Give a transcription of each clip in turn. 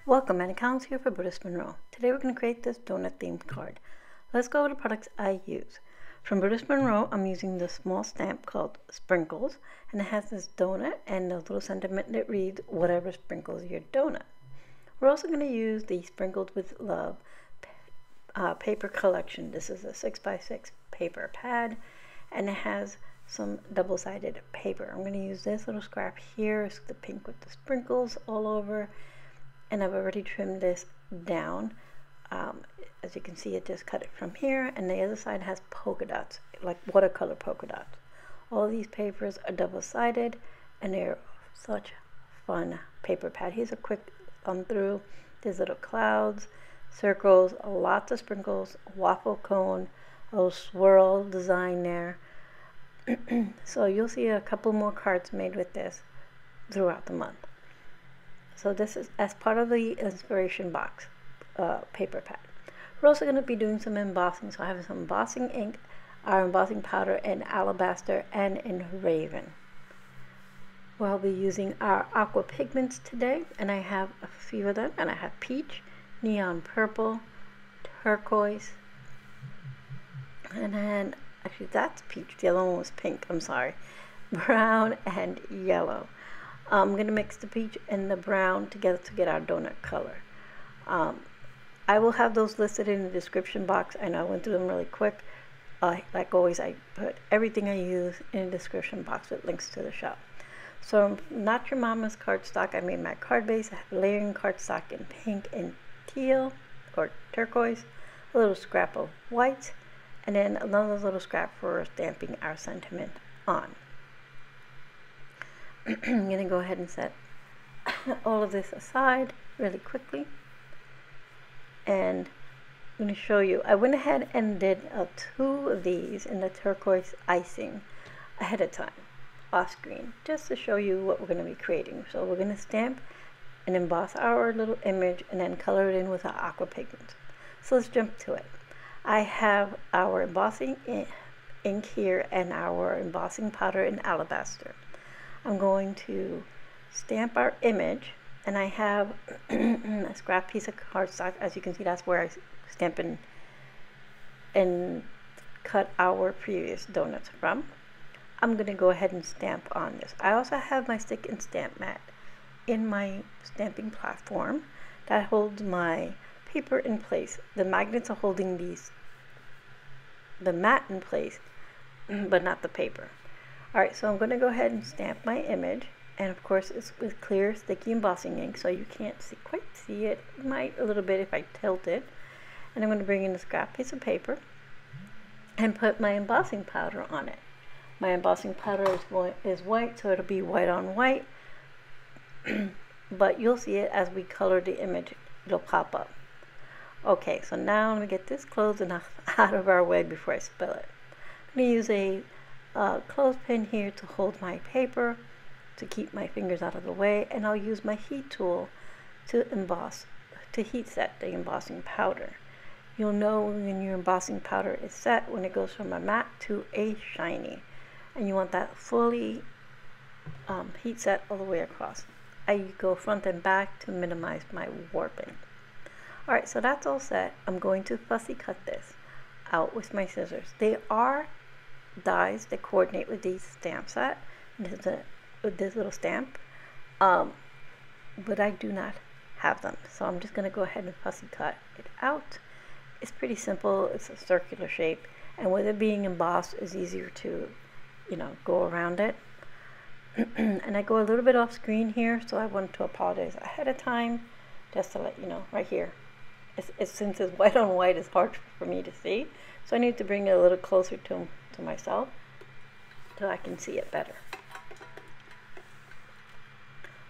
Welcome, and accounts here for Brutus Monroe. Today we're going to create this donut themed card. Let's go over the products I use. From Brutus Monroe, I'm using the small stamp called Sprinkles, and it has this donut and a little sentiment that reads, "Whatever sprinkles your donut." We're also going to use the Sprinkled with Love paper collection. This is a 6x6 paper pad, and it has some double-sided paper. I'm going to use this little scrap here. It's the pink with the sprinkles all over, and I've already trimmed this down. As you can see, it just cut it from here, and the other side has polka dots, like watercolor polka dots. All these papers are double-sided, and they're such fun paper pad. Here's a quick thumb through. There's little clouds, circles, lots of sprinkles, waffle cone, a little swirl design there. So you'll see a couple more cards made with this throughout the month. So this is as part of the inspiration box paper pad. We're also going to be doing some embossing. So I have some embossing ink, our embossing powder in Alabaster and in Raven. We'll be using our Aqua pigments today, and I have a few of them, and I have peach, neon purple, turquoise, and then actually that's peach, the other one was pink, I'm sorry, brown and yellow. I'm going to mix the peach and the brown together to get our donut color. I will have those listed in the description box. I know I went through them really quick. Like always, I put everything I use in the description box with links to the shop. So Not Your Mama's cardstock, I made my card base. I have layering cardstock in pink and teal or turquoise, a little scrap of white, and then another little scrap for stamping our sentiment on. I'm going to go ahead and set all of this aside really quickly, and I'm going to show you. I went ahead and did 2 of these in the turquoise icing ahead of time off screen, just to show you what we're going to be creating. So we're going to stamp and emboss our little image and then color it in with our aqua pigment. So let's jump to it. I have our embossing ink here and our embossing powder in Alabaster. I'm going to stamp our image, and I have a scrap piece of cardstock. As you can see, that's where I stamp and cut our previous donuts from. I'm going to go ahead and stamp on this. I also have my stick and stamp mat in my stamping platform that holds my paper in place. The magnets are holding the mat in place, but not the paper. Alright, so I'm going to go ahead and stamp my image, and of course it's with clear sticky embossing ink, so you can't quite see it. You might a little bit if I tilt it. And I'm going to bring in a scrap piece of paper and put my embossing powder on it. My embossing powder is white, so it'll be white on white, but you'll see it as we color the image. It'll pop up. Okay, so now let me get this closed enough out of our way before I spill it. I'm going to use a clothespin here to hold my paper, to keep my fingers out of the way, and I'll use my heat tool to emboss, to heat set the embossing powder. You'll know when your embossing powder is set when it goes from a matte to a shiny, and you want that fully heat set all the way across. I go front and back to minimize my warping. Alright, so that's all set. I'm going to fussy cut this out with my scissors. They are dies that coordinate with these stamp set, with this little stamp, but I do not have them, so I'm just going to go ahead and fussy cut it out. It's pretty simple. It's a circular shape, and with it being embossed, it's easier to, go around it. And I go a little bit off screen here, so I want to apologize ahead of time, just to let you know. Right here, since it's white on white, it's hard for me to see, so I need to bring it a little closer to myself so I can see it better.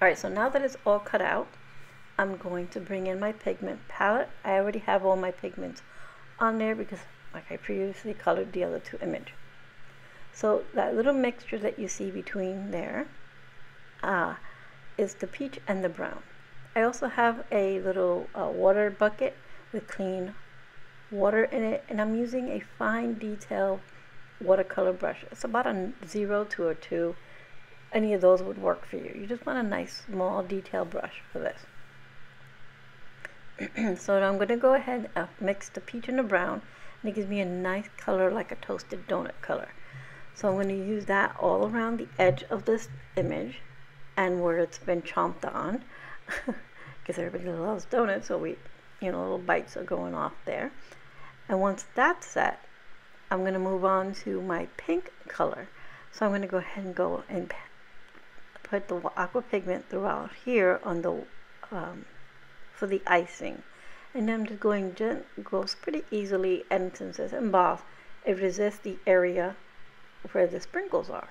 Alright, so now that it's all cut out, I'm going to bring in my pigment palette. I already have all my pigments on there because, like I previously colored the other 2 images. So that little mixture that you see between there is the peach and the brown. I also have a little water bucket with clean water in it, and I'm using a fine detail watercolor brush. It's about a 0 to a 2. any of those would work for you. You just want a nice small detail brush for this. So now I'm going to go ahead and mix the peach and the brown, and it gives me a nice color like a toasted donut color. So I'm going to use that all around the edge of this image and where it's been chomped on, because everybody loves donuts, so little bites are going off there. And once that's set, I'm going to move on to my pink color. So I'm going to go ahead and go and put the aqua pigment throughout here on the for the icing, and then I'm just going goes pretty easily, and since it's embossed, it resists the area where the sprinkles are.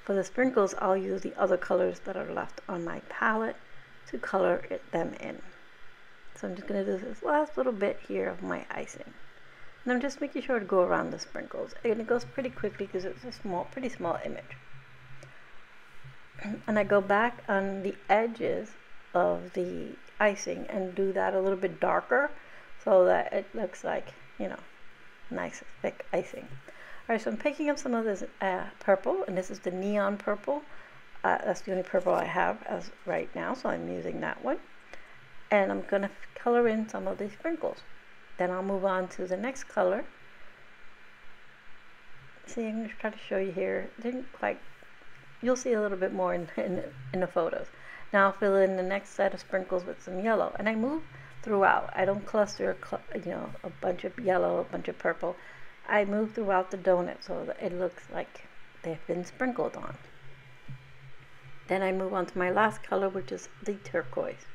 For the sprinkles, I'll use the other colors that are left on my palette to color them in. So I'm just going to do this last little bit here of my icing, and I'm just making sure to go around the sprinkles, and it goes pretty quickly because it's a pretty small image. And I go back on the edges of the icing and do that a little bit darker so that it looks like, nice thick icing. Alright, so I'm picking up some of this purple, and this is the neon purple. That's the only purple I have as right now, so I'm using that one. And I'm going to color in some of these sprinkles. Then I'll move on to the next color. See, I'm going to try to show you here. Didn't quite, you'll see a little bit more in the photos. Now I'll fill in the next set of sprinkles with some yellow, and I move throughout. I don't cluster, a bunch of yellow, a bunch of purple. I move throughout the donut so that it looks like they've been sprinkled on. Then I move on to my last color, which is the turquoise.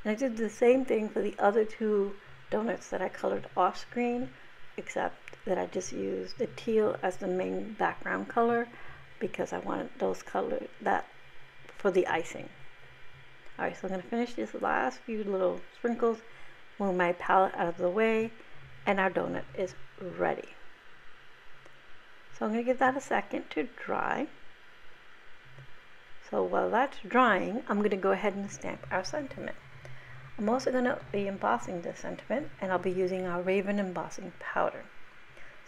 And I did the same thing for the other two donuts that I colored off screen, except that I just used the teal as the main background color because I wanted those colors for the icing. Alright, so I'm going to finish these last few little sprinkles, move my palette out of the way, and our donut is ready. So I'm going to give that a second to dry. So while that's drying, I'm going to go ahead and stamp our sentiment. I'm also going to be embossing this sentiment, and I'll be using our Raven embossing powder.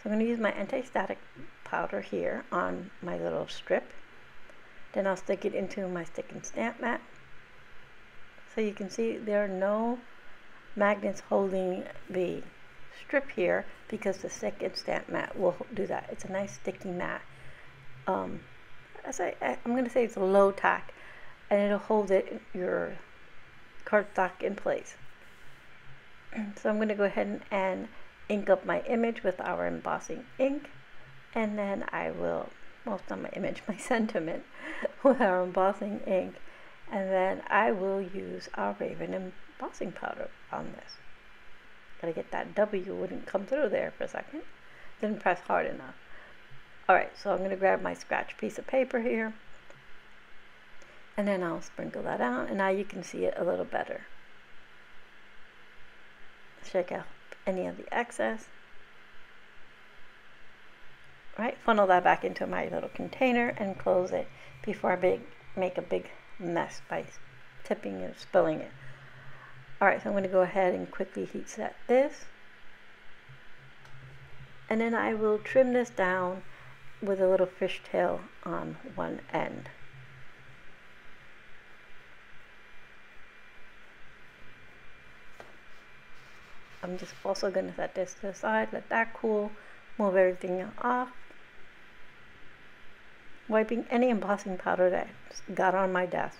So I'm going to use my anti-static powder here on my little strip. Then I'll stick it into my stick and stamp mat. So you can see there are no magnets holding the strip here because the stick and stamp mat will do that. It's a nice sticky mat. I'm going to say it's a low tack, and it'll hold your cardstock in place. So I'm going to go ahead and ink up my image with our embossing ink, and then I will, well, it's not my image, my sentiment with our embossing ink, and then I will use our Raven embossing powder on this. Gotta get that W, wouldn't come through there for a second. Didn't press hard enough. Alright, so I'm going to grab my scratch piece of paper here, and then I'll sprinkle that out, and now you can see it a little better. Shake out any of the excess. Right, funnel that back into my little container and close it before I make a big mess by tipping it or spilling it. Alright, so I'm going to go ahead and quickly heat set this, and then I will trim this down with a little fishtail on one end. I'm just also going to set this to the side, let that cool, move everything off, wiping any embossing powder that I got on my desk.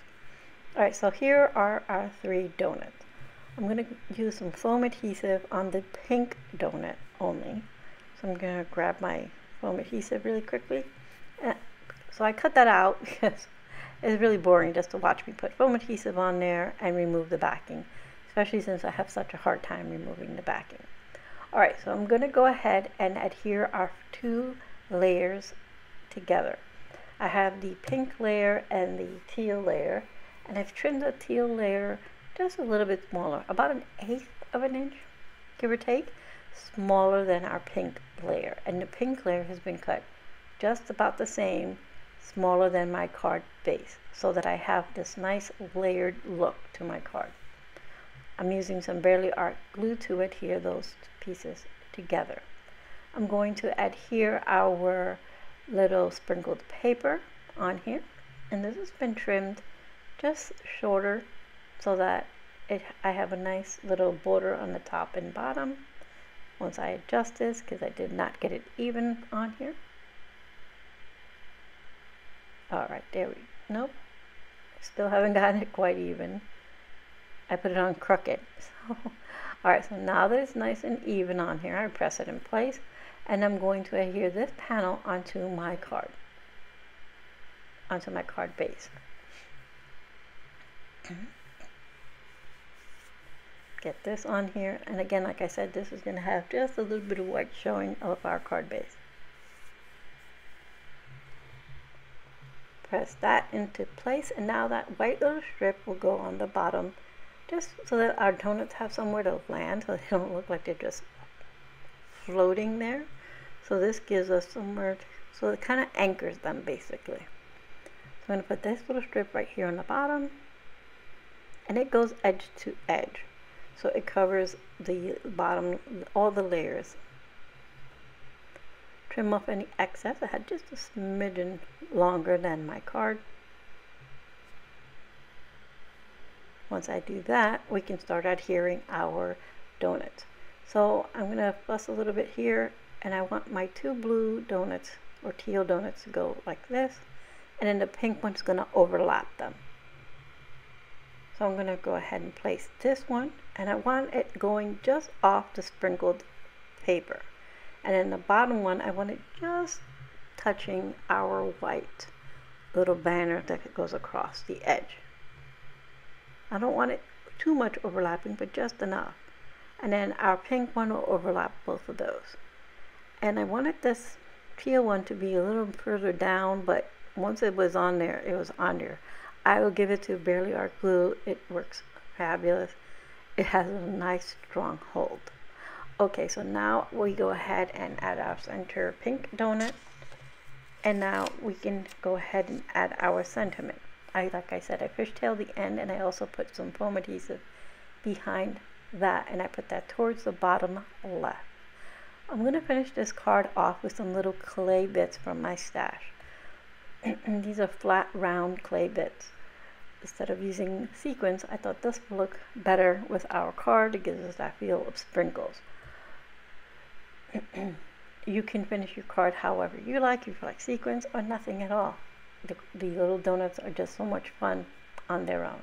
Alright, so here are our 3 donuts. I'm going to use some foam adhesive on the pink donut only. So I'm going to grab my foam adhesive really quickly. So I cut that out because it's really boring just to watch me put foam adhesive on there and remove the backing, especially since I have such a hard time removing the backing. Alright, so I'm going to go ahead and adhere our 2 layers together. I have the pink layer and the teal layer, and I've trimmed the teal layer just a little bit smaller, about 1/8 of an inch, give or take, smaller than our pink layer. And the pink layer has been cut just about the same, smaller than my card base, so that I have this nice layered look to my card. I'm using some Barely Art glue to adhere those pieces together. I'm going to adhere our little sprinkled paper on here, And this has been trimmed just shorter so that I have a nice little border on the top and bottom. Once I adjust this, because I did not get it even on here. Alright, there we go. Nope. Still haven't gotten it quite even. I put it on crooked. So, alright, so now that it's nice and even on here, I press it in place, and I'm going to adhere this panel onto my card base. Get this on here, and again, like I said, this is going to have just a little bit of white showing of our card base. Press that into place, and now that white little strip will go on the bottom, just so that our donuts have somewhere to land, so they don't look like they're just floating there. So this gives us somewhere, so it kind of anchors them basically. So I'm going to put this little strip right here on the bottom, and it goes edge to edge. So it covers the bottom, all the layers. Trim off any excess. I had just a smidgen longer than my card. Once I do that, we can start adhering our donuts. So I'm going to fuss a little bit here, and I want my two blue donuts or teal donuts to go like this, and then the pink one's going to overlap them. So I'm going to go ahead and place this one, and I want it going just off the sprinkled paper. And then the bottom one, I want it just touching our white little banner that goes across the edge. I don't want it too much overlapping, but just enough. And then our pink one will overlap both of those. And I wanted this teal one to be a little further down, but once it was on there, it was on there. I will give it to Barely Art Glue. It works fabulous. It has a nice strong hold. Okay, so now we go ahead and add our center pink donut, and now we can go ahead and add our sentiment. Like I said, I fishtailed the end, and I also put some foam adhesive behind that, and I put that towards the bottom left. I'm going to finish this card off with some little clay bits from my stash. These are flat round clay bits. Instead of using sequins, I thought this would look better with our card. It gives us that feel of sprinkles. You can finish your card however you like, if you like sequins or nothing at all. The little donuts are just so much fun on their own.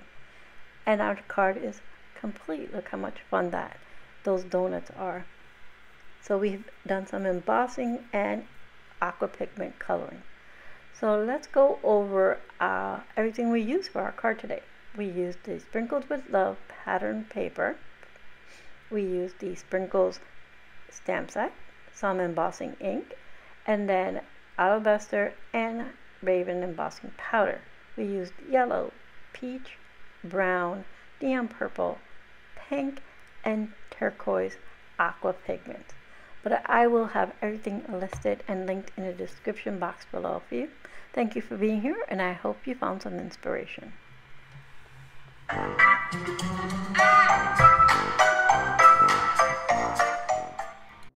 And our card is complete. Look how much fun those donuts are. So we've done some embossing and aqua pigment coloring. So let's go over everything we used for our card today. We used the Sprinkles with Love pattern paper. We used the Sprinkles stamp set, some embossing ink, and then Alabaster and Raven embossing powder. We used yellow, peach, brown, neon purple, pink, and turquoise aqua pigment. But I will have everything listed and linked in the description box below for you. Thank you for being here, and I hope you found some inspiration.